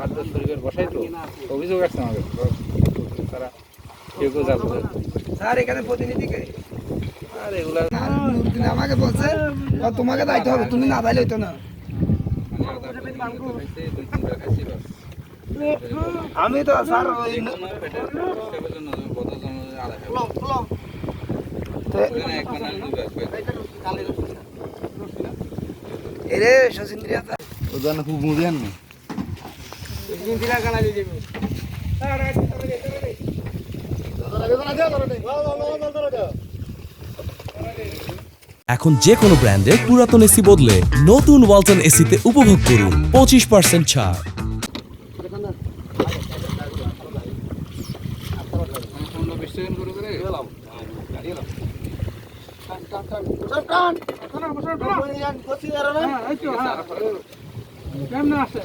মারধর শরীরের বসাই তো অভিযোগ আসছে আমাদের তারা কেউ কেউ যাবে স্যার এখানে প্রতিনিধি কে? আর এগুলা নুরুদ্দিন আমাকে বলছে তোমাকে দায়িত্ব হবে, তুমি না দাইলে হইতো না। আমি তো স্যার এরে শচীন্দ্রিয়া ওজন খুব মুদিয়ান না এখন যে কোনো ব্র্যান্ডের পুরাতন এসি বদলে নতুন ওয়ালটন এসিতে উপভোগ করুন 25% ছাড়। কেমন আছে?